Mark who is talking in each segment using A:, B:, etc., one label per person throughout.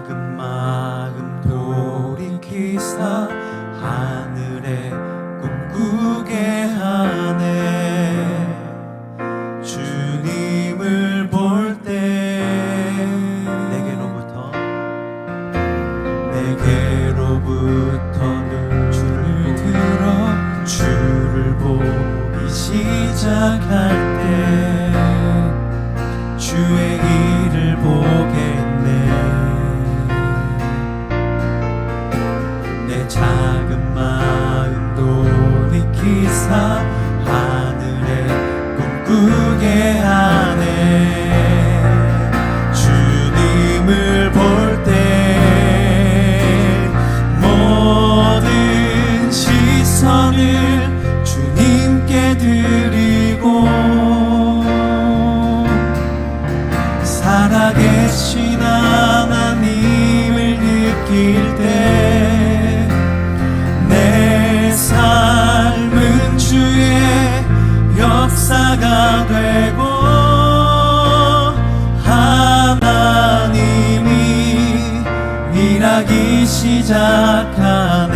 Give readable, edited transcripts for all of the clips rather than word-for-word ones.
A: 작은 마음 돌이키사 하늘에 꿈꾸게 하네. 주님을 볼 때 내게로부터는 주를 들어 주를 보기 시작할 때 주의 일을 보겠네. 내 작은 마음 돌이키사 하늘에 꿈꾸게 하네. 주님을 볼 때 모든 시선을 주님께 드리고 살아계신 하나님을 느낄 때 내 삶은 주의 역사가 되고 하나님이 일하기 시작하네.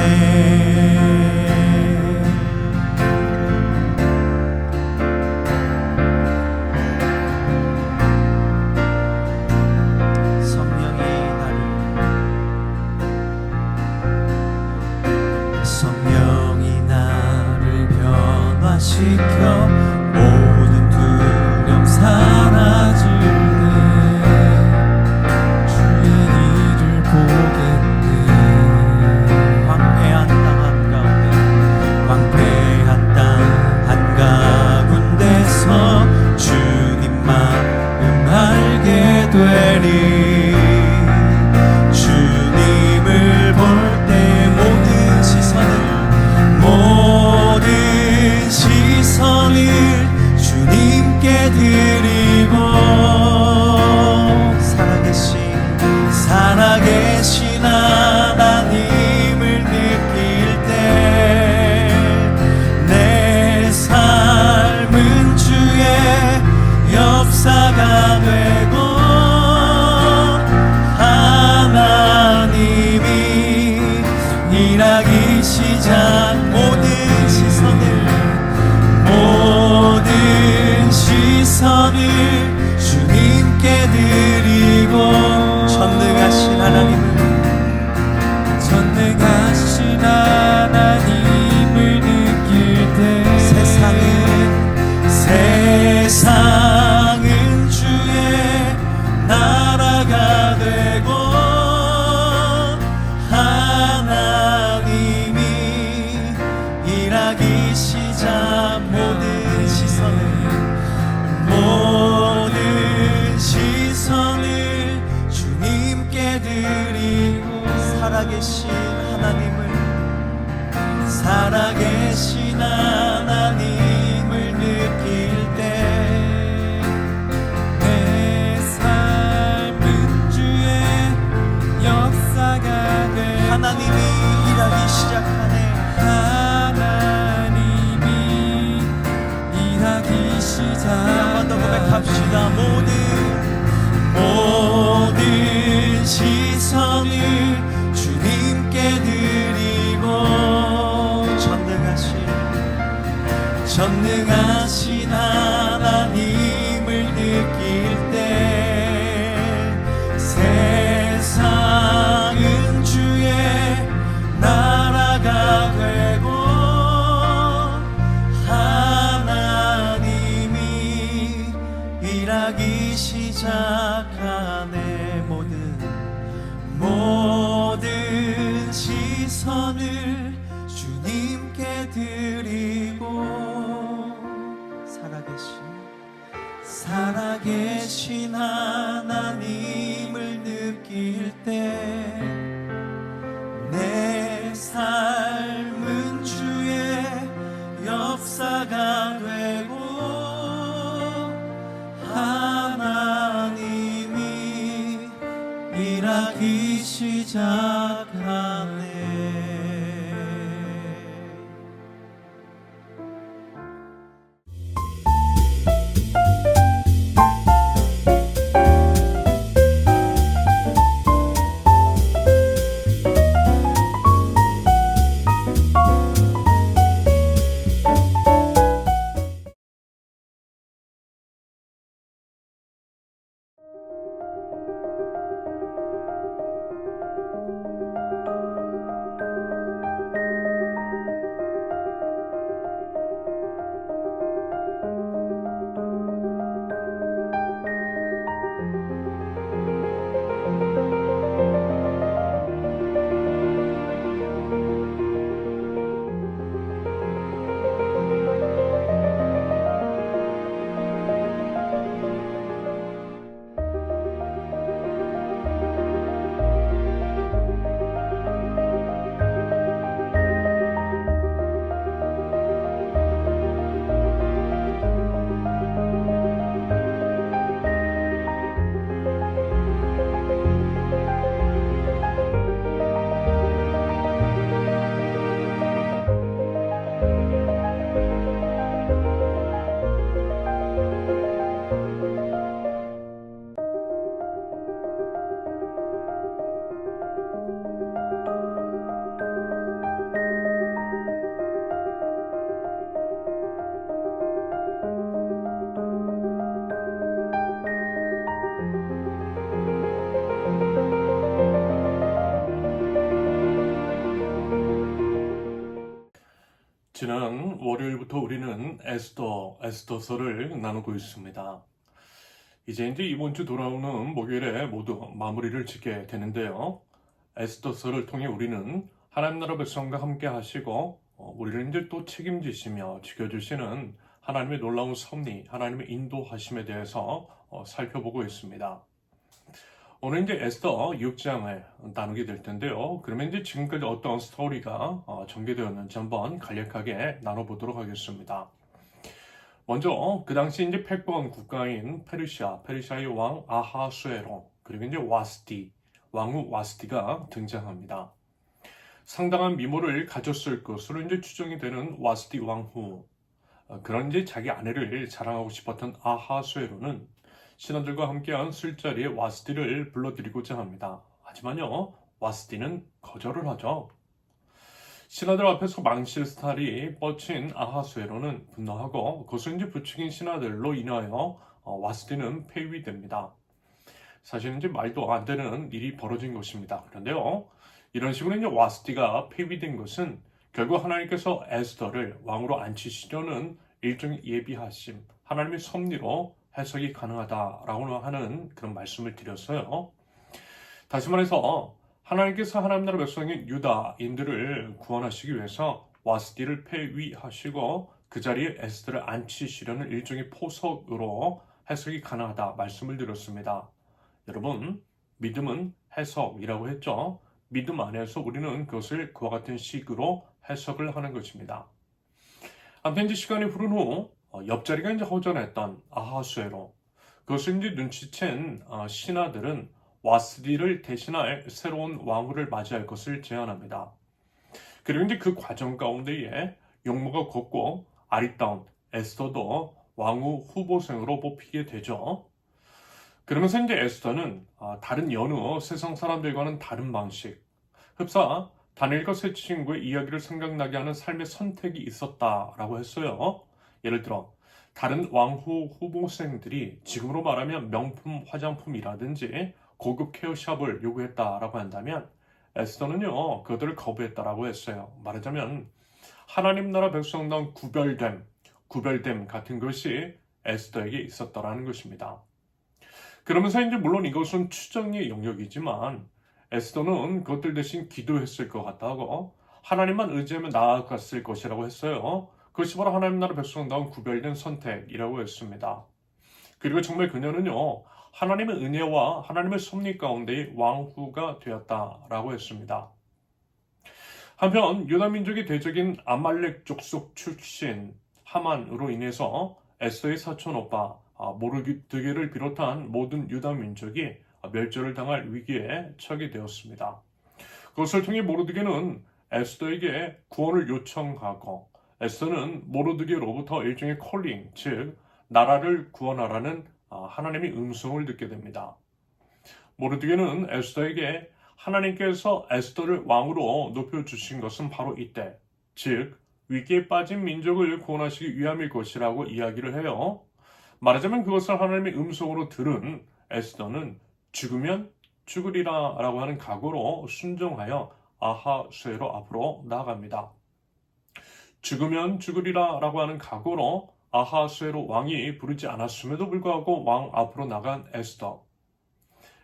A: 성령이 나를 변화시켜 모든 두려움 사라질래. 주의 일을 보겠네. 황폐한 땅 한가운데 황폐한 땅 한가운데서 주님 마음 알게 되리. 주님을 볼 때 모든 시선을 주님께 드리고 살아계신 하나님을 느낄 때 내 삶은 주의 역사가 되고 하나님이 일하기 시작. 모든 시선을 주님께 드리고 전능하신 하나님을 느낄 때 세상은 주의 나라가 되고 하나님이 일하기 시작. 모든 시선을 주님께 드리고 살아계신 하나님을 느낄 때 내 삶은 주의 역사가 돼. 하나님이 일하기 시작하네. 한 번 더 고백합시다. 모든 시선을 주님께 드리고 전능하신 하나님을 느낄 때 세상은 주의 나라가 되고 일하기 시작하네. 모든 시선을 주님께 드리고 살아계신 하나님을 느낄 때 내 삶은 주의 역사가 되고 하나님이 일하기 시작하네. 지난 월요일부터 우리는 에스더서를 나누고 있습니다. 이제 이번 주 돌아오는 목요일에 모두 마무리를 짓게 되는데요. 에스더서를 통해 우리는 하나님 나라 백성과 함께 하시고 우리를 이제 또 책임지시며 지켜주시는 하나님의 놀라운 섭리, 하나님의 인도하심에 대해서 살펴보고 있습니다. 오늘 이제 에스더 6장을 나누게 될 텐데요. 그러면 이제 지금까지 어떤 스토리가 전개되었는지 한번 간략하게 나눠보도록 하겠습니다. 먼저 그 당시 이제 패권 국가인 페르시아의 왕 아하수에로, 그리고 이제 왕후 와스티가 등장합니다. 상당한 미모를 가졌을 것으로 이제 추정이 되는 와스티 왕후, 그런 이제 자기 아내를 자랑하고 싶었던 아하수에로는 신하들과 함께한 술자리에 와스티를 불러들이고자 합니다. 하지만요, 와스티는 거절을 하죠. 신하들 앞에서 망실 스타일이 뻗친 아하수에로는 분노하고 그것을 이제 부추긴 신하들로 인하여 와스티는 폐위됩니다. 사실 이제 말도 안 되는 일이 벌어진 것입니다. 그런데요, 이런 식으로 이제 와스티가 폐위된 것은 결국 하나님께서 에스더를 왕으로 앉히시려는 일종의 예비하심, 하나님의 섭리로 해석이 가능하다라고 하는 그런 말씀을 드렸어요. 다시 말해서 하나님께서 하나님 나라 백성인 유다인들을 구원하시기 위해서 와스티를 폐위하시고 그 자리에 에스더를 앉히시려는 일종의 포석으로 해석이 가능하다 말씀을 드렸습니다. 여러분, 믿음은 해석이라고 했죠. 믿음 안에서 우리는 그것을 그와 같은 식으로 해석을 하는 것입니다. 아무튼 이제 시간이 흐른 후 옆자리가 이제 허전했던 아하수에로, 그것을 이제 눈치챈 신하들은 와스디를 대신할 새로운 왕후를 맞이할 것을 제안합니다. 그리고 이제 그 과정 가운데에 용모가 곱고 아리따운 에스더도 왕후 후보생으로 뽑히게 되죠. 그러면서 이제 에스더는 다른 여느 세상 사람들과는 다른 방식, 흡사 다니엘과 세 친구의 이야기를 생각나게 하는 삶의 선택이 있었다라고 했어요. 예를 들어 다른 왕후 후보생들이 지금으로 말하면 명품 화장품이라든지 고급 케어샵을 요구했다라고 한다면 에스더는요, 그들을 거부했다라고 했어요. 말하자면 하나님 나라 백성당 구별됨 같은 것이 에스더에게 있었다라는 것입니다. 그러면서 이제 물론 이것은 추정의 영역이지만 에스더는 그것들 대신 기도했을 것 같다고, 하나님만 의지하며 나아갔을 것이라고 했어요. 그것이 바로 하나님 나라 백성다운 구별된 선택이라고 했습니다. 그리고 정말 그녀는요, 하나님의 은혜와 하나님의 섭리 가운데 왕후가 되었다라고 했습니다. 한편 유다 민족의 대적인 아말렉 족속 출신 하만으로 인해서 에스더의 사촌 오빠 모르드게를 비롯한 모든 유다 민족이 멸절을 당할 위기에 처하게 되었습니다. 그것을 통해 모르드게는 에스더에게 구원을 요청하고, 에스더는 모르드게로부터 일종의 콜링, 즉 나라를 구원하라는 하나님의 음성을 듣게 됩니다. 모르드게는 에스더에게 하나님께서 에스더를 왕으로 높여주신 것은 바로 이때, 즉 위기에 빠진 민족을 구원하시기 위함일 것이라고 이야기를 해요. 말하자면 그것을 하나님의 음성으로 들은 에스더는 죽으면 죽으리라 라고 하는 각오로 순종하여 아하수에로 앞으로 나아갑니다. 죽으면 죽으리라 라고 하는 각오로 아하수에로 왕이 부르지 않았음에도 불구하고 왕 앞으로 나간 에스더.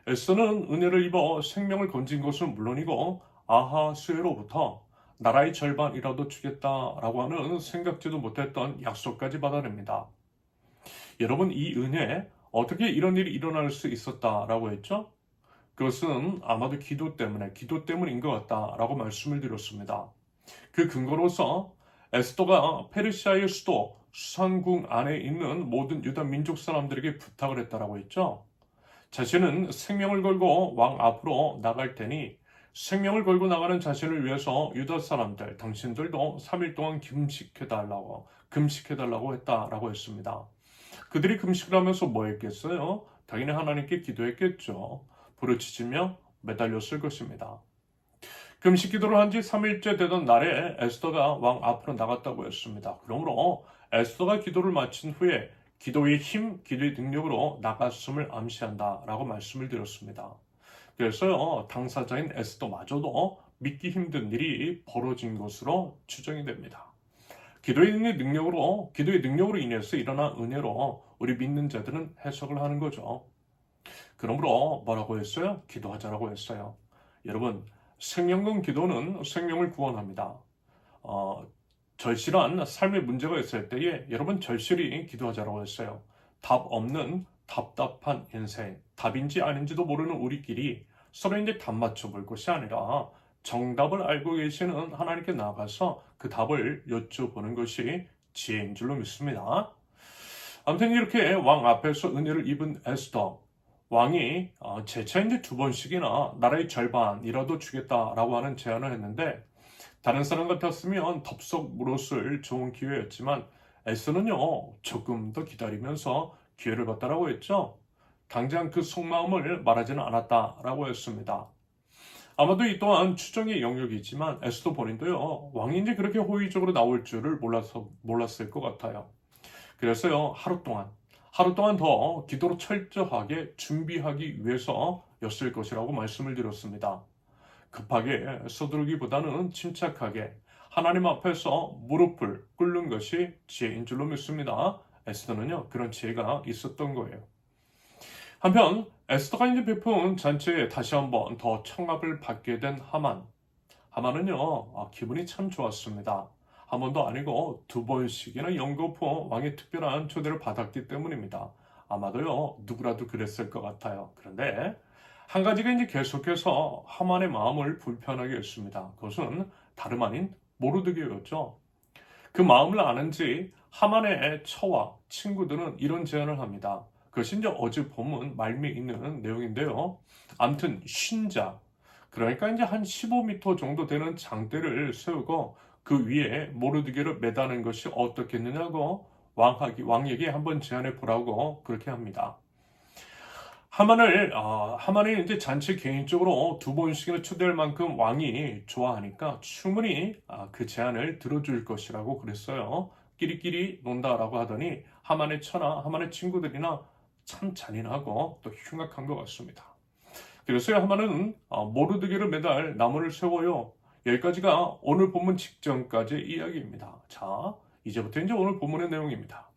A: 에스더는 은혜를 입어 생명을 건진 것은 물론이고 아하수에로부터 나라의 절반이라도 주겠다라고 하는 생각지도 못했던 약속까지 받아냅니다. 여러분, 이 은혜, 어떻게 이런 일이 일어날 수 있었다라고 했죠? 그것은 아마도 기도 때문인 것 같다라고 말씀을 드렸습니다. 그 근거로서 에스더가 페르시아의 수도 수산궁 안에 있는 모든 유다 민족 사람들에게 부탁을 했다라고 했죠. 자신은 생명을 걸고 왕 앞으로 나갈 테니 생명을 걸고 나가는 자신을 위해서 유다 사람들, 당신들도 3일 동안 금식해달라고 했다라고 했습니다. 그들이 금식을 하면서 뭐 했겠어요? 당연히 하나님께 기도했겠죠. 부르짖으며 매달렸을 것입니다. 금식 기도를 한 지 3일째 되던 날에 에스더가 왕 앞으로 나갔다고 했습니다. 그러므로 에스더가 기도를 마친 후에 기도의 힘, 기도의 능력으로 나갔음을 암시한다라고 말씀을 드렸습니다. 그래서요, 당사자인 에스더마저도 믿기 힘든 일이 벌어진 것으로 추정이 됩니다. 기도의 능력으로 인해서 일어난 은혜로 우리 믿는 자들은 해석을 하는 거죠. 그러므로 뭐라고 했어요? 기도하자라고 했어요. 여러분, 생명건 기도는 생명을 구원합니다. 어, 절실한 삶의 문제가 있을 때에 여러분 절실히 기도하자라고 했어요. 답 없는 답답한 인생, 답인지 아닌지도 모르는 우리끼리 서로 이제 답 맞춰볼 것이 아니라 정답을 알고 계시는 하나님께 나아가서 그 답을 여쭤보는 것이 지혜인 줄로 믿습니다. 아무튼 이렇게 왕 앞에서 은혜를 입은 에스더, 왕이 재차 이제 두 번씩이나 나라의 절반이라도 주겠다라고 하는 제안을 했는데 다른 사람 같았으면 덥석 물었을 좋은 기회였지만 에스더는요 조금 더 기다리면서 기회를 받다라고 했죠. 당장 그 속마음을 말하지는 않았다라고 했습니다. 아마도 이 또한 추정의 영역이지만 에스더 본인도요 왕이 이제 그렇게 호의적으로 나올 줄을 몰랐을 것 같아요. 그래서요 하루 동안 더 기도로 철저하게 준비하기 위해서였을 것이라고 말씀을 드렸습니다. 급하게 서두르기보다는 침착하게 하나님 앞에서 무릎을 꿇는 것이 지혜인 줄로 믿습니다. 에스더는요 그런 지혜가 있었던 거예요. 한편 에스더가 이제 베푼 잔치에 다시 한번 더 청합을 받게 된 하만은요 기분이 참 좋았습니다. 한 번도 아니고 두 번씩이나 연거푸 왕의 특별한 초대를 받았기 때문입니다. 아마도요 누구라도 그랬을 것 같아요. 그런데 한 가지가 이제 계속해서 하만의 마음을 불편하게 했습니다. 그것은 다름 아닌 모르드게였죠. 그 마음을 아는지 하만의 처와 친구들은 이런 제안을 합니다. 그것이 이제 어제 본문 말미에 있는 내용인데요. 암튼 신자, 그러니까 이제 한 15m 정도 되는 장대를 세우고 그 위에 모르드게를 매다는 것이 어떻겠느냐고 왕에게 한번 제안해 보라고 그렇게 합니다. 하만이 이제 잔치 개인적으로 두 번씩이나 초대할 만큼 왕이 좋아하니까 충분히 그 제안을 들어줄 것이라고 그랬어요. 끼리끼리 논다라고 하더니 하만의 처나 하만의 친구들이나 참 잔인하고 또 흉악한 것 같습니다. 그래서 하만은 모르드게를 매달 나무를 세워요. 여기까지가 오늘 본문 직전까지의 이야기입니다. 자, 이제부터 이제 오늘 본문의 내용입니다.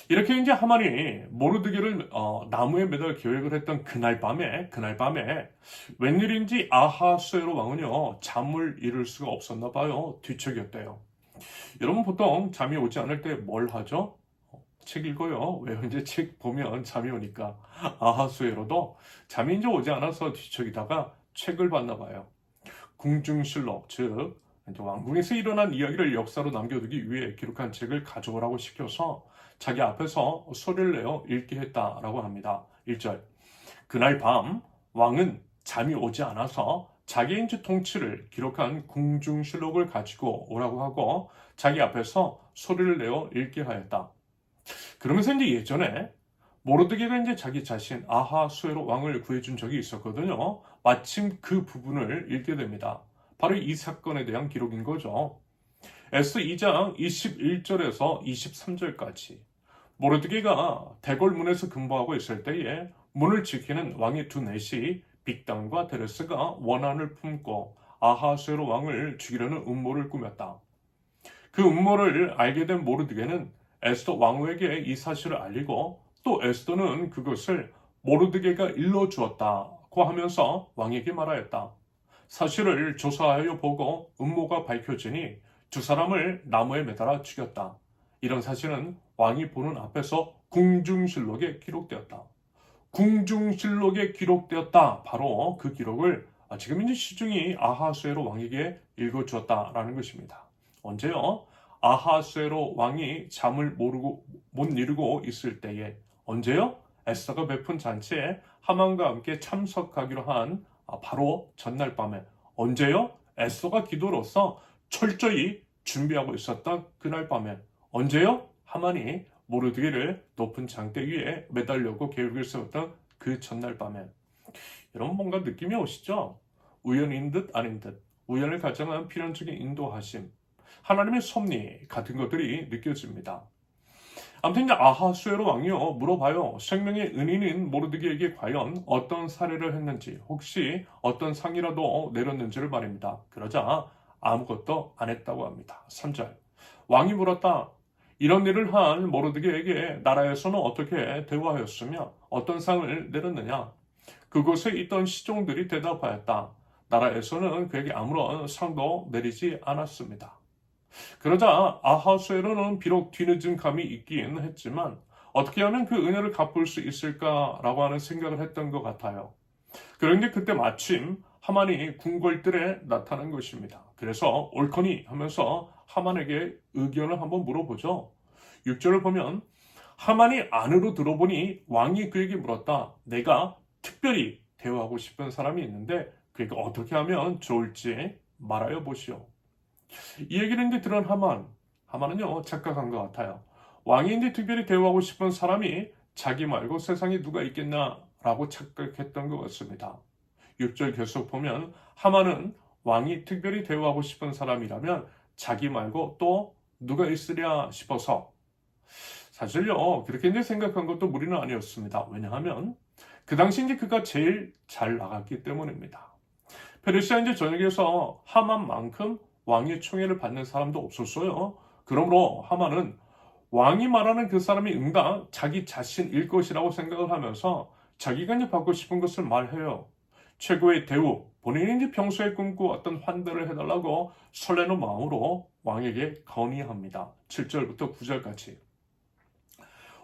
A: 이렇게 이제 하만이 모르드게를 나무에 매달 계획을 했던 그날 밤에 웬일인지 아하수에로 왕은요 잠을 이룰 수가 없었나 봐요. 뒤척였대요. 여러분 보통 잠이 오지 않을 때 뭘 하죠? 책 읽어요. 왜요? 이제 책 보면 잠이 오니까. 아하수에로도 잠이 이제 오지 않아서 뒤척이다가 책을 봤나 봐요. 궁중실록, 즉 이제 왕궁에서 일어난 이야기를 역사로 남겨두기 위해 기록한 책을 가져오라고 시켜서 자기 앞에서 소리를 내어 읽게 했다라고 합니다. 1절. 그날 밤 왕은 잠이 오지 않아서 자기의 이제 통치를 기록한 궁중실록을 가지고 오라고 하고 자기 앞에서 소리를 내어 읽게 하였다. 그러면서 이제 예전에 모르드게가 이제 자기 자신 아하수에로 왕을 구해준 적이 있었거든요. 마침 그 부분을 읽게 됩니다. 바로 이 사건에 대한 기록인 거죠. 에스 2장 21절에서 23절까지 모르드게가 대궐문에서 근무하고 있을 때에 문을 지키는 왕의 두 넷이 빅단과 데레스가 원한을 품고 아하수에로 왕을 죽이려는 음모를 꾸몄다. 그 음모를 알게 된 모르드게는 에스더 왕후에게 이 사실을 알리고 또 에스더는 그것을 모르드게가 일러주었다고 하면서 왕에게 말하였다. 사실을 조사하여 보고 음모가 밝혀지니 두 사람을 나무에 매달아 죽였다. 이런 사실은 왕이 보는 앞에서 궁중실록에 기록되었다. 궁중실록에 기록되었다. 바로 그 기록을 지금 이제 시중이 아하수에로 왕에게 읽어주었다라는 것입니다. 언제요? 아하수에로 왕이 잠을 못 이루고 있을 때에 언제요? 에스더가 베푼 잔치에 하만과 함께 참석하기로 한 바로 전날 밤에 언제요? 에스더가 기도로서 철저히 준비하고 있었던 그날 밤에 언제요? 하만이 모르드게를 높은 장대 위에 매달려고 계획을 세웠던 그 전날 밤에 여러분 뭔가 느낌이 오시죠? 우연인 듯 아닌 듯 우연을 가장한 필연적인 인도하심 하나님의 섭리 같은 것들이 느껴집니다. 아무튼 이제 아하수에로 왕이요 물어봐요. 생명의 은인인 모르드게에게 과연 어떤 사례를 했는지 혹시 어떤 상이라도 내렸는지를 말입니다. 그러자 아무것도 안 했다고 합니다. 3절 왕이 물었다. 이런 일을 한 모르드게에게 나라에서는 어떻게 대우하였으며 어떤 상을 내렸느냐? 그곳에 있던 시종들이 대답하였다. 나라에서는 그에게 아무런 상도 내리지 않았습니다. 그러자 아하수에로는 비록 뒤늦은 감이 있긴 했지만 어떻게 하면 그 은혜를 갚을 수 있을까라고 하는 생각을 했던 것 같아요. 그런데 그때 마침 하만이 궁궐들에 나타난 것입니다. 그래서 옳거니 하면서 하만에게 의견을 한번 물어보죠. 6절을 보면 하만이 안으로 들어보니 왕이 그에게 물었다. 내가 특별히 대우하고 싶은 사람이 있는데 그에게 어떻게 하면 좋을지 말하여 보시오. 이 얘기를 이제 들은 하만은요 착각한 것 같아요. 왕이 이제 특별히 대우하고 싶은 사람이 자기 말고 세상에 누가 있겠나라고 착각했던 것 같습니다. 6절 계속 보면 하만은 왕이 특별히 대우하고 싶은 사람이라면 자기 말고 또 누가 있으랴 싶어서 사실요 그렇게 이제 생각한 것도 무리는 아니었습니다. 왜냐하면 그 당시 이제 그가 제일 잘 나갔기 때문입니다. 페르시아 이제 전역에서 하만만큼 왕의 총애를 받는 사람도 없었어요. 그러므로 하만은 왕이 말하는 그 사람이 응당 자기 자신일 것이라고 생각을 하면서 자기가 이제 받고 싶은 것을 말해요. 최고의 대우, 본인이 이제 평소에 꿈꾸었던 환대를 해달라고 설레는 마음으로 왕에게 건의합니다. 7절부터 9절까지.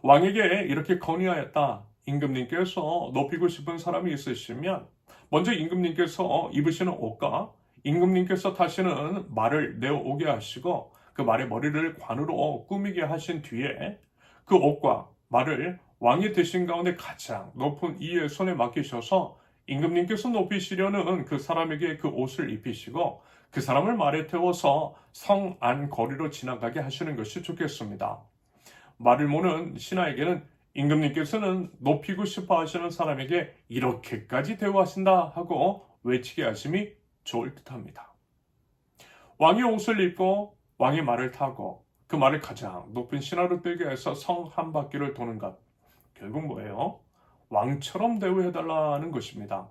A: 왕에게 이렇게 건의하였다. 임금님께서 높이고 싶은 사람이 있으시면 먼저 임금님께서 입으시는 옷과 임금님께서 타시는 말을 내어오게 하시고 그 말의 머리를 관으로 꾸미게 하신 뒤에 그 옷과 말을 왕이 드신 가운데 가장 높은 이의 손에 맡기셔서 임금님께서 높이시려는 그 사람에게 그 옷을 입히시고 그 사람을 말에 태워서 성 안 거리로 지나가게 하시는 것이 좋겠습니다. 말을 모는 신하에게는 임금님께서는 높이고 싶어 하시는 사람에게 이렇게까지 대우하신다 하고 외치게 하심이 좋을 듯합니다. 왕이 옷을 입고 왕의 말을 타고 그 말을 가장 높은 신하로 끌게 해서 성 한 바퀴를 도는 것. 결국 뭐예요? 왕처럼 대우해달라는 것입니다.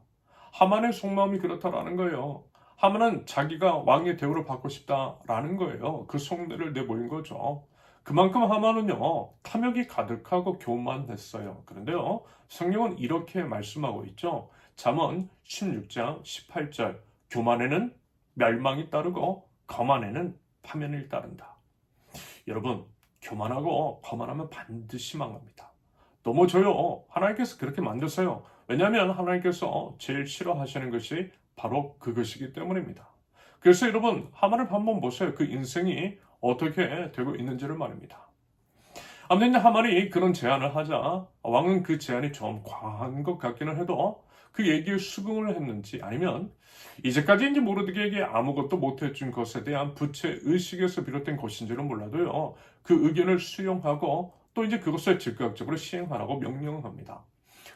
A: 하만의 속마음이 그렇다라는 거예요. 하만은 자기가 왕의 대우를 받고 싶다라는 거예요. 그 속내를 내보인 거죠. 그만큼 하만은요 탐욕이 가득하고 교만했어요. 그런데요 성경은 이렇게 말씀하고 있죠. 잠언 16장 18절 교만에는 멸망이 따르고 거만에는 파멸이 따른다. 여러분 교만하고 거만하면 반드시 망합니다. 넘어져요. 하나님께서 그렇게 만드세요. 왜냐하면 하나님께서 제일 싫어하시는 것이 바로 그것이기 때문입니다. 그래서 여러분 하만을 한번 보세요. 그 인생이 어떻게 되고 있는지를 말입니다. 아무튼 하만이 그런 제안을 하자 왕은 그 제안이 좀 과한 것 같기는 해도 그 얘기에 수긍을 했는지 아니면 이제까지 이제 모르드게에게 아무것도 못해준 것에 대한 부채의식에서 비롯된 것인지는 몰라도요. 그 의견을 수용하고 또 이제 그것을 즉각적으로 시행하라고 명령합니다.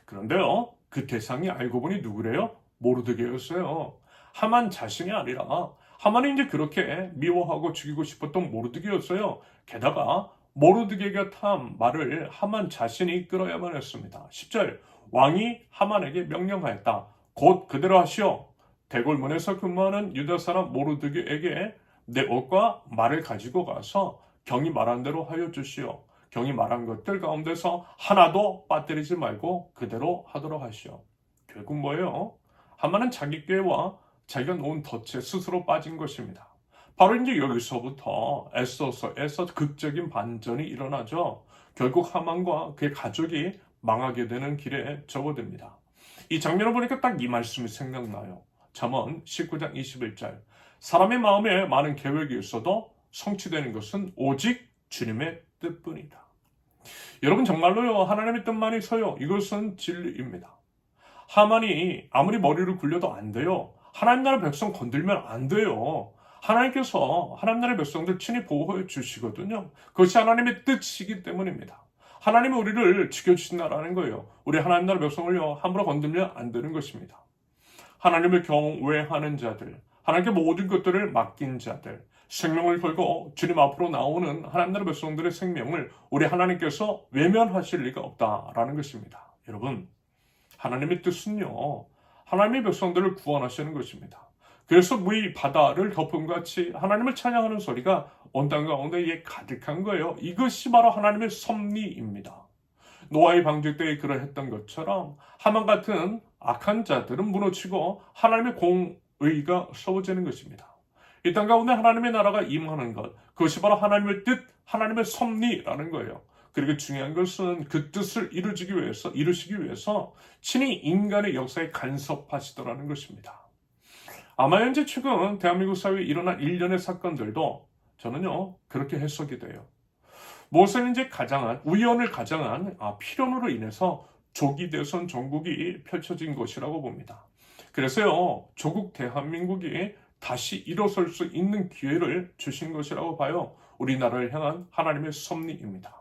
A: 그런데요. 그 대상이 알고 보니 누구래요? 모르드게였어요. 하만 자신이 아니라 하만이 이제 그렇게 미워하고 죽이고 싶었던 모르드게였어요. 게다가 모르드게가 탄 말을 하만 자신이 끌어야만 했습니다. 10절 왕이 하만에게 명령하였다. 곧 그대로 하시오. 대궐문에서 근무하는 유다 사람 모르드게에게 내 옷과 말을 가지고 가서 경이 말한 대로 하여 주시오. 경이 말한 것들 가운데서 하나도 빠뜨리지 말고 그대로 하도록 하시오. 결국 뭐예요? 하만은 자기 꾀와 자기가 놓은 덫에 스스로 빠진 것입니다. 바로 이제 여기서부터 에스더서에서 극적인 반전이 일어나죠. 결국 하만과 그의 가족이 망하게 되는 길에 접어듭니다. 이 장면을 보니까 딱 이 말씀이 생각나요. 잠언 19장 21절 사람의 마음에 많은 계획이 있어도 성취되는 것은 오직 주님의 뜻뿐이다. 여러분 정말로요 하나님의 뜻만이 서요. 이것은 진리입니다. 하만이 아무리 머리를 굴려도 안 돼요. 하나님 나라 백성 건들면 안 돼요. 하나님께서 하나님 나라의 백성들 친히 보호해 주시거든요. 그것이 하나님의 뜻이기 때문입니다. 하나님이 우리를 지켜주신다라는 거예요. 우리 하나님 나라 백성을요 함부로 건들면 안 되는 것입니다. 하나님을 경외하는 자들, 하나님께 모든 것들을 맡긴 자들, 생명을 걸고 주님 앞으로 나오는 하나님 나라 백성들의 생명을 우리 하나님께서 외면하실 리가 없다라는 것입니다. 여러분, 하나님의 뜻은요, 하나님의 백성들을 구원하시는 것입니다. 그래서 물이 바다를 덮은 같이 하나님을 찬양하는 소리가 온 땅 가운데에 가득한 거예요. 이것이 바로 하나님의 섭리입니다. 노아의 방주 때에 그러했던 것처럼 하만 같은 악한 자들은 무너지고 하나님의 공의가 세워지는 것입니다. 이 땅 가운데 하나님의 나라가 임하는 것, 그것이 바로 하나님의 뜻, 하나님의 섭리라는 거예요. 그리고 중요한 것은 그 뜻을 이루시기 위해서 친히 인간의 역사에 간섭하시더라는 것입니다. 아마 현재 최근 대한민국 사회에 일어난 일련의 사건들도 저는요 그렇게 해석이 돼요. 무엇은 이제 우연을 가장한 필연으로 인해서 조기 대선 정국이 펼쳐진 것이라고 봅니다. 그래서요 조국 대한민국이 다시 일어설 수 있는 기회를 주신 것이라고 봐요. 우리나라를 향한 하나님의 섭리입니다.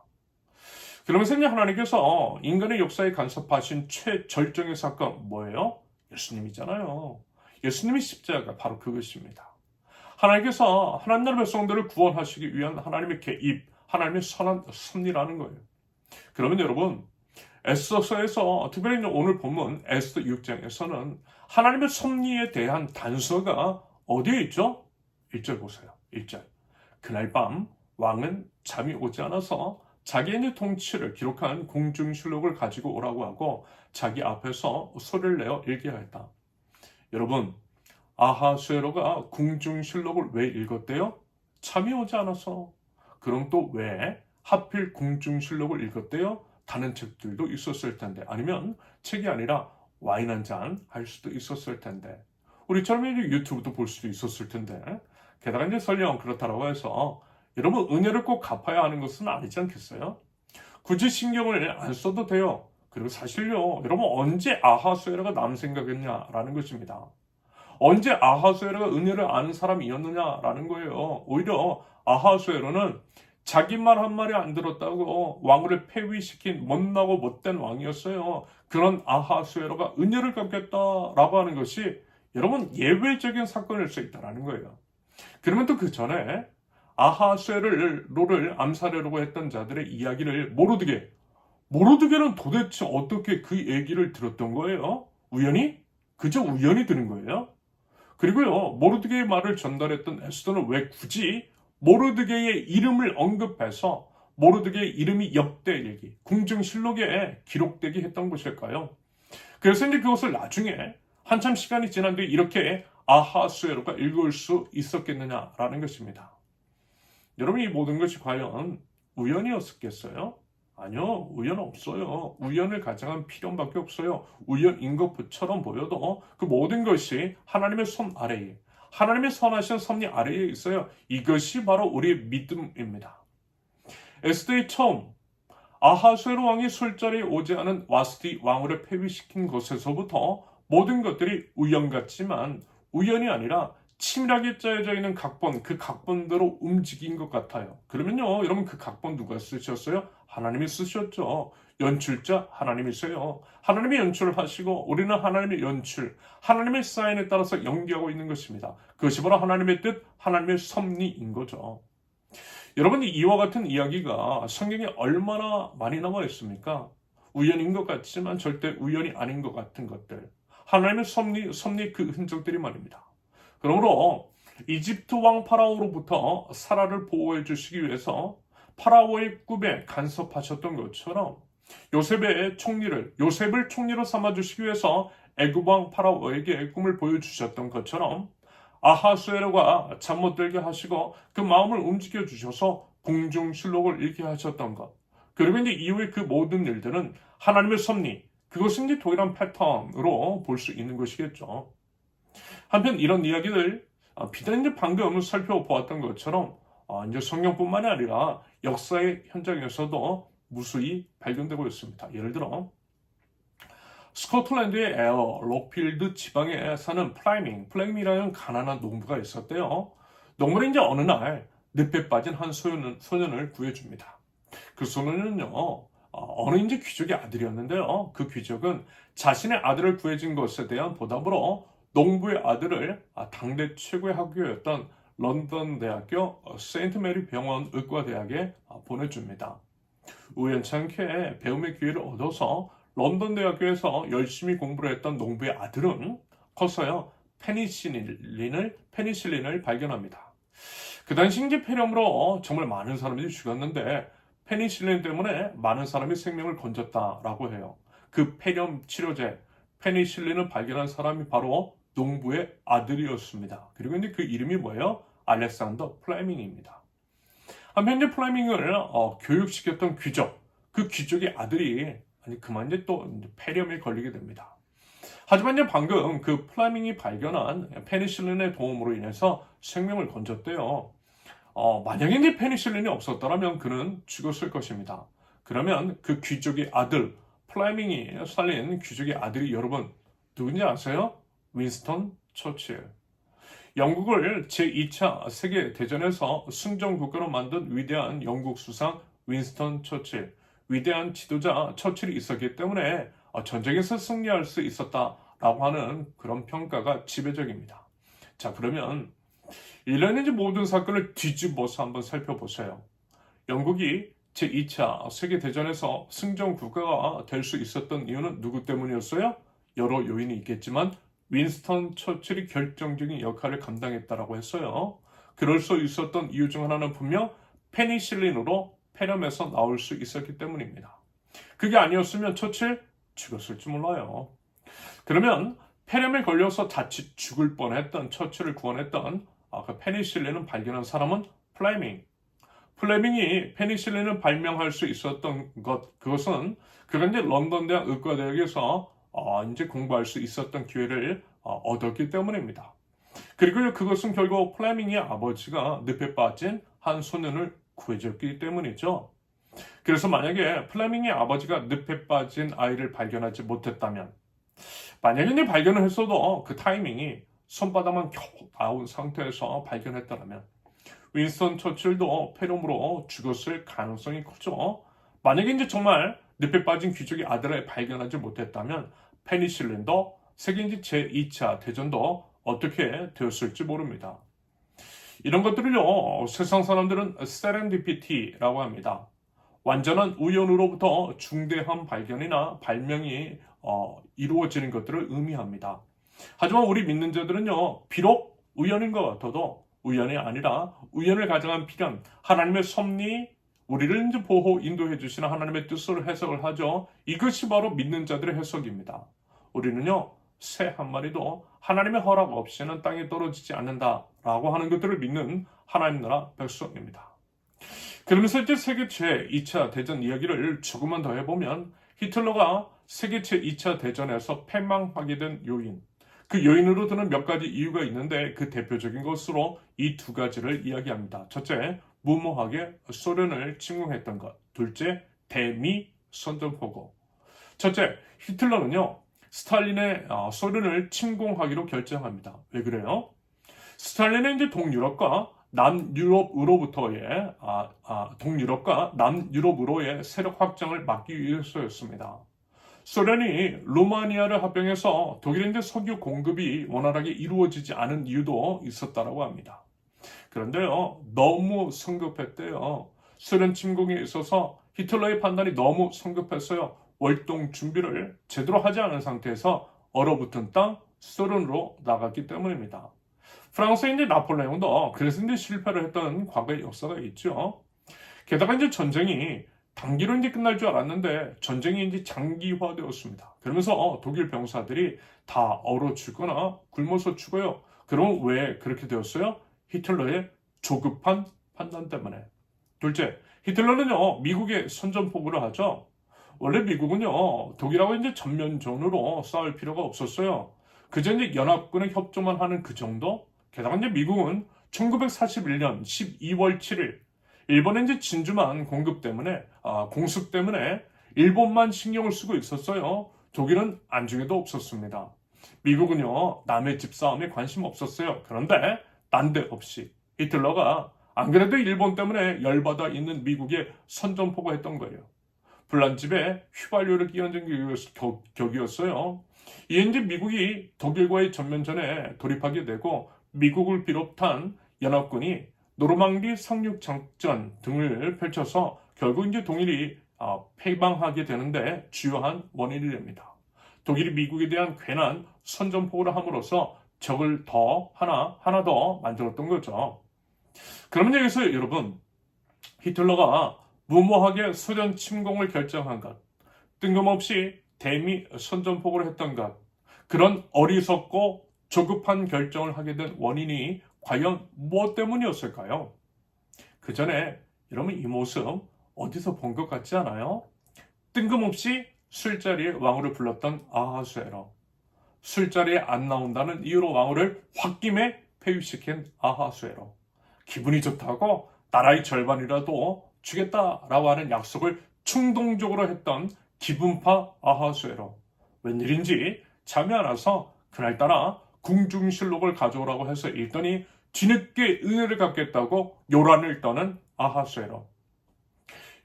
A: 그러면서 이제 하나님께서 인간의 역사에 간섭하신 최절정의 사건 뭐예요? 예수님이잖아요. 예수님의 십자가 바로 그것입니다. 하나님께서 하나님 나라 백성들을 구원하시기 위한 하나님의 개입, 하나님의 선한 섭리라는 거예요. 그러면 여러분, 에스더서에서 특별히 오늘 본문 에스더 6장에서는 하나님의 섭리에 대한 단서가 어디에 있죠? 1절 보세요. 1절. 그날 밤 왕은 잠이 오지 않아서 자기의 통치를 기록한 공중실록을 가지고 오라고 하고 자기 앞에서 소리를 내어 읽게 하였다. 여러분, 아하수에로가 궁중실록을 왜 읽었대요? 잠이 오지 않아서. 그럼 또 왜 하필 궁중실록을 읽었대요? 다른 책들도 있었을 텐데, 아니면 책이 아니라 와인 한 잔 할 수도 있었을 텐데, 우리처럼 유튜브도 볼 수도 있었을 텐데, 게다가 이제 설령 그렇다고 해서 여러분 은혜를 꼭 갚아야 하는 것은 아니지 않겠어요? 굳이 신경을 안 써도 돼요. 그리고 사실요, 여러분 언제 아하수에로가 남 생각했냐라는 것입니다. 언제 아하수에로가 은혜를 아는 사람이었느냐라는 거예요. 오히려 아하수에로는 자기 말 한 마리 안 들었다고 왕을 폐위시킨 못나고 못된 왕이었어요. 그런 아하수에로가 은혜를 갚겠다라고 하는 것이 여러분 예외적인 사건일 수 있다는 거예요. 그러면 또 그 전에 아하수에로를 암살하려고 했던 자들의 이야기를 모르드게는 도대체 어떻게 그 얘기를 들었던 거예요? 우연히? 그저 우연히 들은 거예요? 그리고요, 모르드게의 말을 전달했던 에스더는 왜 굳이 모르드게의 이름을 언급해서 모르드게의 이름이 역대 얘기, 궁중실록에 기록되게 했던 것일까요? 그래서 이제 그것을 나중에 한참 시간이 지난 뒤에 이렇게 아하수에로가 읽을 수 있었겠느냐라는 것입니다. 여러분, 이 모든 것이 과연 우연이었겠어요? 아니요, 우연 없어요. 우연을 가장한 필연밖에 없어요. 우연인 것처럼 보여도 그 모든 것이 하나님의 손 아래에, 하나님의 선하신 섭리 아래에 있어요. 이것이 바로 우리의 믿음입니다. 에스더의 처음 아하수에로 왕이 술자리에 오지 않은 와스디 왕후를 폐위시킨 것에서부터 모든 것들이 우연 같지만 우연이 아니라 치밀하게 짜여져 있는 각본, 그 각본대로 움직인 것 같아요. 그러면요, 여러분 그 각본 누가 쓰셨어요? 하나님이 쓰셨죠. 연출자 하나님이세요. 하나님이 연출을 하시고 우리는 하나님의 연출, 하나님의 사인에 따라서 연기하고 있는 것입니다. 그것이 바로 하나님의 뜻, 하나님의 섭리인 거죠. 여러분, 이와 같은 이야기가 성경에 얼마나 많이 남아 있습니까? 우연인 것 같지만 절대 우연이 아닌 것 같은 것들. 하나님의 섭리 그 흔적들이 말입니다. 그러므로 이집트 왕 파라오로부터 사라를 보호해 주시기 위해서 파라오의 꿈에 간섭하셨던 것처럼 요셉을 총리로 삼아주시기 위해서 애굽 왕 파라오에게 꿈을 보여주셨던 것처럼 아하수에로가 잠 못 들게 하시고 그 마음을 움직여 주셔서 궁중실록을 읽게 하셨던 것. 그리고 이제 이후에 그 모든 일들은 하나님의 섭리, 그것은 이제 동일한 패턴으로 볼 수 있는 것이겠죠. 한편 이런 이야기들 비단 이제 방금 살펴보았던 것처럼 이제 성경뿐만이 아니라 역사의 현장에서도 무수히 발견되고 있습니다. 예를 들어 스코틀랜드의 에어 록필드 지방에 사는 플라임이라는 가난한 농부가 있었대요. 농부는 이제 어느 날 늪에 빠진 한 소년을 구해줍니다. 그 소년은요, 어느 이제 귀족의 아들이었는데요. 그 귀족은 자신의 아들을 구해준 것에 대한 보답으로 농부의 아들을 당대 최고의 학교였던 런던 대학교 세인트 메리 병원 의과대학에 보내줍니다. 우연찮게 배움의 기회를 얻어서 런던 대학교에서 열심히 공부를 했던 농부의 아들은 커서요 페니실린을 발견합니다. 그 당시 이제 폐렴으로 정말 많은 사람들이 죽었는데 페니실린 때문에 많은 사람이 생명을 건졌다라고 해요. 그 폐렴 치료제 페니실린을 발견한 사람이 바로 농부의 아들이었습니다. 그리고 이제 그 이름이 뭐예요? 알렉산더 플레밍입니다. 한편 이제 플레밍을 교육시켰던 귀족, 그 귀족의 아들이 그만 이제 또 폐렴에 걸리게 됩니다. 하지만 이제 방금 그 플레밍이 발견한 페니실린의 도움으로 인해서 생명을 건졌대요. 만약에 이제 페니실린이 없었더라면 그는 죽었을 것입니다. 그러면 그 귀족의 아들, 플레밍이 살린 귀족의 아들이 여러분 누군지 아세요? 윈스턴 처칠. 영국을 제2차 세계대전에서 승전국가로 만든 위대한 영국 수상 윈스턴 처칠. 위대한 지도자 처칠이 있었기 때문에 전쟁에서 승리할 수 있었다라고 하는 그런 평가가 지배적입니다. 자, 그러면 일련의 모든 사건을 뒤집어서 한번 살펴보세요. 영국이 제2차 세계대전에서 승전국가가 될 수 있었던 이유는 누구 때문이었어요? 여러 요인이 있겠지만 윈스턴 처칠이 결정적인 역할을 감당했다라고 했어요. 그럴 수 있었던 이유 중 하나는 분명 페니실린으로 폐렴에서 나올 수 있었기 때문입니다. 그게 아니었으면 처칠 죽었을지 몰라요. 그러면 폐렴에 걸려서 자칫 죽을 뻔했던 처칠을 구원했던 그 페니실린을 발견한 사람은 플레밍이 페니실린을 발명할 수 있었던 그것은 그가 이제 런던 대학 의과대학에서 이제 공부할 수 있었던 기회를 얻었기 때문입니다. 그리고 그것은 결국 플레밍의 아버지가 늪에 빠진 한 소년을 구해줬기 때문이죠. 그래서 만약에 플레밍의 아버지가 늪에 빠진 아이를 발견하지 못했다면, 만약에 이제 발견을 했어도 그 타이밍이 손바닥만 겨우 나온 상태에서 발견했더라면 윈스턴 처칠도 폐렴으로 죽었을 가능성이 크죠. 만약에 이제 정말 늪에 빠진 귀족의 아들을 발견하지 못했다면 페니실린도 세계 제2차 대전도 어떻게 되었을지 모릅니다. 이런 것들을요, 세상 사람들은 세렌디피티라고 합니다. 완전한 우연으로부터 중대한 발견이나 발명이 이루어지는 것들을 의미합니다. 하지만 우리 믿는 자들은요, 비록 우연인 것 같아도 우연이 아니라 우연을 가정한 필연, 하나님의 섭리, 우리를 이제 보호, 인도해 주시는 하나님의 뜻을 해석을 하죠. 이것이 바로 믿는 자들의 해석입니다. 우리는요, 새 한 마리도 하나님의 허락 없이는 땅에 떨어지지 않는다라고 하는 것들을 믿는 하나님 나라 백성입니다. 그러면서 이제 세계 제2차 대전 이야기를 조금만 더 해보면 히틀러가 세계 제2차 대전에서 패망하게 된 요인, 그 요인으로 드는 몇 가지 이유가 있는데 그 대표적인 것으로 이 두 가지를 이야기합니다. 첫째, 무모하게 소련을 침공했던 것. 둘째, 대미 선전포고. 첫째, 히틀러는요, 스탈린의 소련을 침공하기로 결정합니다. 왜 그래요? 스탈린은 이제 동유럽과 남유럽으로의 세력 확장을 막기 위해서였습니다. 소련이 루마니아를 합병해서 독일의 이제 석유 공급이 원활하게 이루어지지 않은 이유도 있었다라고 합니다. 그런데요, 너무 성급했대요. 소련 침공에 있어서 히틀러의 판단이 너무 성급했어요. 월동 준비를 제대로 하지 않은 상태에서 얼어붙은 땅 소련으로 나갔기 때문입니다. 프랑스의 이제 나폴레옹도 그래서 이제 실패를 했던 과거의 역사가 있죠. 게다가 이제 전쟁이 단기로 이제 끝날 줄 알았는데 전쟁이 이제 장기화되었습니다. 그러면서 독일 병사들이 다 얼어 죽거나 굶어서 죽어요. 그럼 왜 그렇게 되었어요? 히틀러의 조급한 판단 때문에. 둘째, 히틀러는요, 미국에 선전포고를 하죠. 원래 미국은요, 독일하고 이제 전면전으로 싸울 필요가 없었어요. 그저 이제 연합군의 협조만 하는 그 정도? 게다가 이제 미국은 1941년 12월 7일 일본의 이제 진주만 공습 때문에 일본만 신경을 쓰고 있었어요. 독일은 안중에도 없었습니다. 미국은요, 남의 집 싸움에 관심 없었어요. 그런데 난데없이 히틀러가 안 그래도 일본 때문에 열받아 있는 미국에 선전포고했던 거예요. 불난집에 휘발유를 끼얹은 격이었어요. 이에 이제 미국이 독일과의 전면전에 돌입하게 되고 미국을 비롯한 연합군이 노르망디 상륙 작전 등을 펼쳐서 결국 이제 독일이 패망하게 되는데 주요한 원인이 됩니다. 독일이 미국에 대한 괜한 선전포고를 함으로써 적을 더 하나 더 만들었던 거죠. 그러면 여기서 여러분, 히틀러가 무모하게 소련 침공을 결정한 것, 뜬금없이 대미 선전포고를 했던 것, 그런 어리석고 조급한 결정을 하게 된 원인이 과연 무엇 때문이었을까요? 그 전에 여러분 이 모습 어디서 본 것 같지 않아요? 뜬금없이 술자리에 왕후를 불렀던 아하수에로, 술자리에 안 나온다는 이유로 왕후를 홧김에 폐위시킨 아하수에로, 기분이 좋다고 나라의 절반이라도 주겠다라고 하는 약속을 충동적으로 했던 기분파 아하수에로, 웬일인지 잠이 안 와서 그날따라 궁중실록을 가져오라고 해서 읽더니 뒤늦게 은혜를 갚겠다고 요란을 떠는 아하수에로.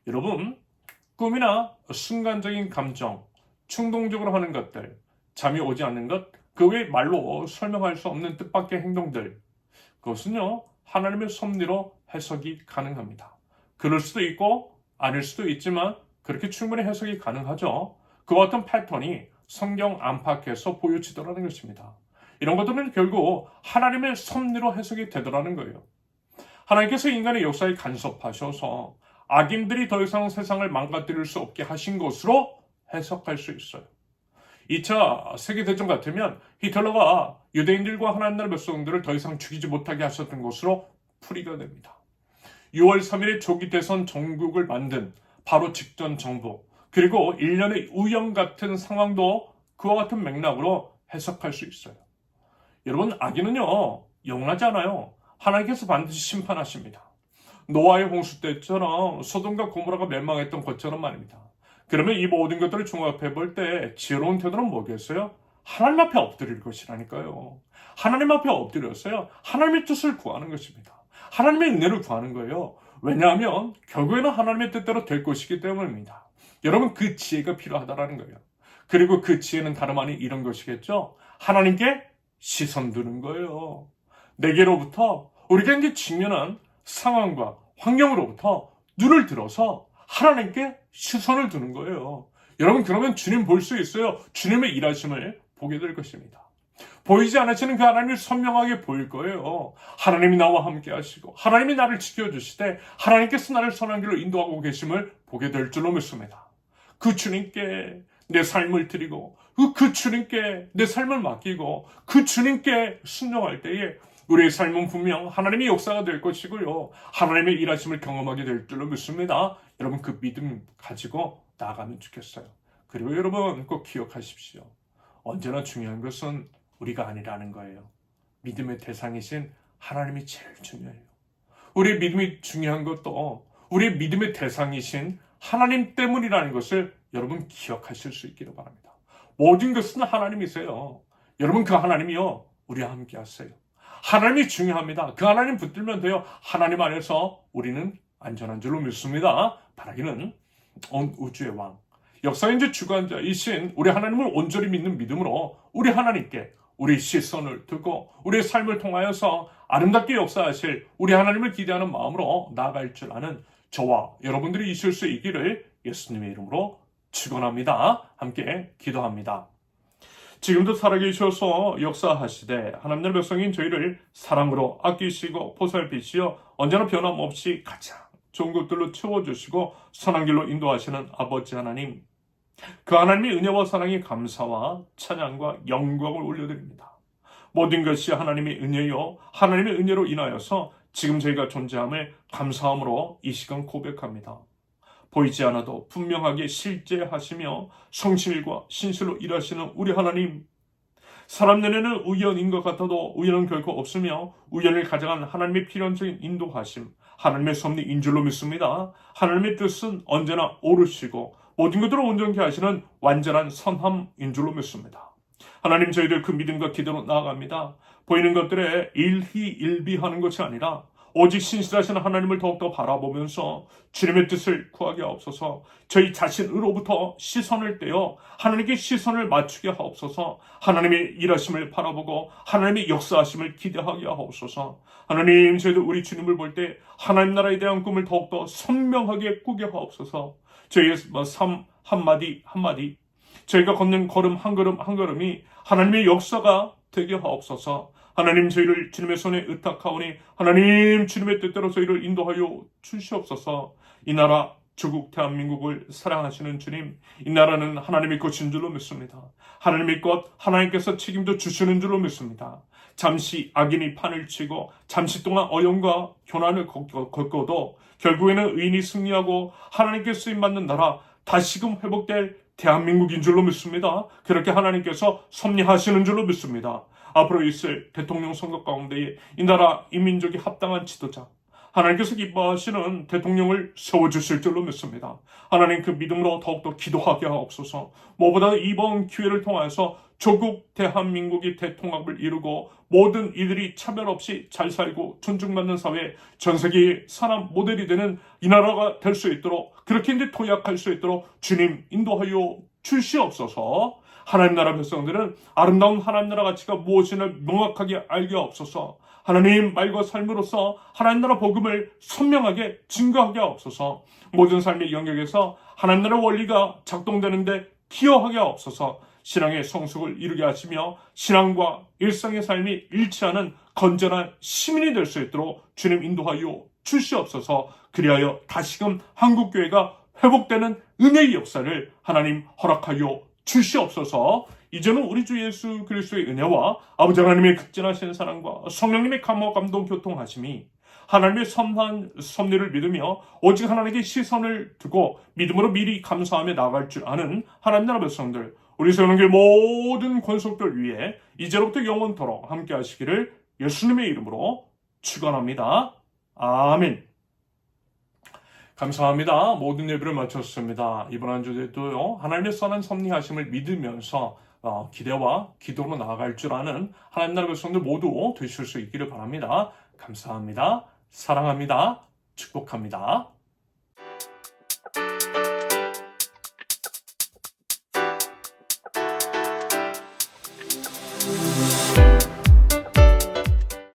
A: 여러분, 꿈이나 순간적인 감정, 충동적으로 하는 것들, 잠이 오지 않는 것, 그 외에 말로 설명할 수 없는 뜻밖의 행동들, 그것은요, 하나님의 섭리로 해석이 가능합니다. 그럴 수도 있고 아닐 수도 있지만 그렇게 충분히 해석이 가능하죠. 그와 같은 패턴이 성경 안팎에서 보여지더라는 것입니다. 이런 것들은 결국 하나님의 섭리로 해석이 되더라는 거예요. 하나님께서 인간의 역사에 간섭하셔서 악인들이 더 이상 세상을 망가뜨릴 수 없게 하신 것으로 해석할 수 있어요. 2차 세계대전 같으면 히틀러가 유대인들과 하나님 나라 백성들을 더 이상 죽이지 못하게 하셨던 것으로 풀이가 됩니다. 6월 3일에 조기 대선 정국을 만든 바로 직전 정부, 그리고 일련의 우연 같은 상황도 그와 같은 맥락으로 해석할 수 있어요. 여러분, 악인은요, 영원하지 않아요. 하나님께서 반드시 심판하십니다. 노아의 홍수 때처럼 소돔과 고모라가 멸망했던 것처럼 말입니다. 그러면 이 모든 것들을 종합해 볼 때 지혜로운 태도는 뭐겠어요? 하나님 앞에 엎드릴 것이라니까요. 하나님 앞에 엎드렸어요. 하나님의 뜻을 구하는 것입니다. 하나님의 은혜를 구하는 거예요. 왜냐하면 결국에는 하나님의 뜻대로 될 것이기 때문입니다. 여러분, 그 지혜가 필요하다라는 거예요. 그리고 그 지혜는 다름 아닌 이런 것이겠죠. 하나님께 시선 두는 거예요. 내게로부터 우리가 이제 직면한 상황과 환경으로부터 눈을 들어서 하나님께 시선을 두는 거예요. 여러분, 그러면 주님 볼 수 있어요. 주님의 일하심을 보게 될 것입니다. 보이지 않으시는 그 하나님을 선명하게 보일 거예요. 하나님이 나와 함께 하시고 하나님이 나를 지켜주시되 하나님께서 나를 선한 길로 인도하고 계심을 보게 될 줄로 믿습니다. 그 주님께 내 삶을 드리고 그 주님께 내 삶을 맡기고 그 주님께 순종할 때에 우리의 삶은 분명 하나님의 역사가 될 것이고요. 하나님의 일하심을 경험하게 될 줄로 믿습니다. 여러분, 그 믿음 가지고 나아가면 좋겠어요. 그리고 여러분 꼭 기억하십시오. 언제나 중요한 것은 우리가 아니라는 거예요. 믿음의 대상이신 하나님이 제일 중요해요. 우리의 믿음이 중요한 것도 우리의 믿음의 대상이신 하나님 때문이라는 것을 여러분 기억하실 수 있기를 바랍니다. 모든 것은 하나님이세요. 여러분, 그 하나님이요, 우리와 함께 하세요. 하나님이 중요합니다. 그 하나님 붙들면 돼요. 하나님 안에서 우리는 안전한 줄로 믿습니다. 바라기는 온 우주의 왕, 역사의 이제 주관자이신 우리 하나님을 온전히 믿는 믿음으로 우리 하나님께 우리 시선을 두고 우리의 삶을 통하여서 아름답게 역사하실 우리 하나님을 기대하는 마음으로 나아갈 줄 아는 저와 여러분들이 있을 수 있기를 예수님의 이름으로 축원합니다. 함께 기도합니다. 지금도 살아계셔서 역사하시되 하나님의 백성인 저희를 사랑으로 아끼시고 보살피시어 언제나 변함없이 가장 좋은 것들로 채워주시고 선한 길로 인도하시는 아버지 하나님, 그 하나님의 은혜와 사랑에 감사와 찬양과 영광을 올려드립니다. 모든 것이 하나님의 은혜요, 하나님의 은혜로 인하여서 지금 저희가 존재함을 감사함으로 이 시간 고백합니다. 보이지 않아도 분명하게 실제하시며 성실과 신실로 일하시는 우리 하나님, 사람 눈에는 우연인 것 같아도 우연은 결코 없으며 우연을 가져간 하나님의 필연적인 인도하심, 하나님의 섭리 인줄로 믿습니다. 하나님의 뜻은 언제나 옳으시고 모든 것들을 온전케 하시는 완전한 선함인 줄로 믿습니다. 하나님, 저희들 그 믿음과 기도로 나아갑니다. 보이는 것들에 일희일비하는 것이 아니라 오직 신실하신 하나님을 더욱더 바라보면서 주님의 뜻을 구하게 하옵소서. 저희 자신으로부터 시선을 떼어 하나님께 시선을 맞추게 하옵소서. 하나님의 일하심을 바라보고 하나님의 역사하심을 기대하게 하옵소서. 하나님, 저희도 우리 주님을 볼 때 하나님 나라에 대한 꿈을 더욱더 선명하게 꾸게 하옵소서. 저희의 삶 한마디 한마디, 저희가 걷는 걸음 한 걸음 한 걸음이 하나님의 역사가 되게 하옵소서. 하나님, 저희를 주님의 손에 의탁하오니 하나님 주님의 뜻대로 저희를 인도하여 주시옵소서. 이 나라 조국 대한민국을 사랑하시는 주님, 이 나라는 하나님의 것인 줄로 믿습니다. 하나님의 것, 하나님께서 책임져 주시는 줄로 믿습니다. 잠시 악인이 판을 치고 잠시 동안 어려움과 고난을 겪어도 결국에는 의인이 승리하고 하나님께 쓰임받는 나라, 다시금 회복될 대한민국인 줄로 믿습니다. 그렇게 하나님께서 섭리하시는 줄로 믿습니다. 앞으로 있을 대통령 선거 가운데에 이 나라 이 민족이 합당한 지도자, 하나님께서 기뻐하시는 대통령을 세워주실 줄로 믿습니다. 하나님, 그 믿음으로 더욱더 기도하게 하옵소서. 무엇보다 이번 기회를 통해서 조국 대한민국이 대통합을 이루고 모든 이들이 차별 없이 잘 살고 존중받는 사회, 전 세계의 산업 모델이 되는 이 나라가 될 수 있도록, 그렇게 이제 도약할 수 있도록 주님 인도하여 주시옵소서. 하나님 나라 백성들은 아름다운 하나님 나라 가치가 무엇인을 명확하게 알게 하옵소서. 하나님 말과 삶으로서 하나님 나라 복음을 선명하게 증거하게 하옵소서. 모든 삶의 영역에서 하나님 나라 원리가 작동되는데 기여하게 하옵소서. 신앙의 성숙을 이루게 하시며 신앙과 일상의 삶이 일치하는 건전한 시민이 될 수 있도록 주님 인도하여 주시옵소서. 그리하여 다시금 한국교회가 회복되는 은혜의 역사를 하나님 허락하여 주시옵소서. 이제는 우리 주 예수 그리스도의 은혜와 아버지 하나님의 극진하신 사랑과 성령님의 감화 감동 교통하심이 하나님의 선한 섭리를 믿으며 오직 하나님께 시선을 두고 믿음으로 미리 감사하며 나아갈 줄 아는 하나님 나라 백성들, 우리 세우는교회 모든 권속들 위해 이제로부터 영원토록 함께 하시기를 예수님의 이름으로 축원합니다. 아멘. 감사합니다. 모든 예배를 마쳤습니다. 이번 한 주에도요, 하나님의 선한 섭리하심을 믿으면서 기대와 기도로 나아갈 줄 아는 하나님 나라 백성들 모두 되실 수 있기를 바랍니다. 감사합니다. 사랑합니다. 축복합니다.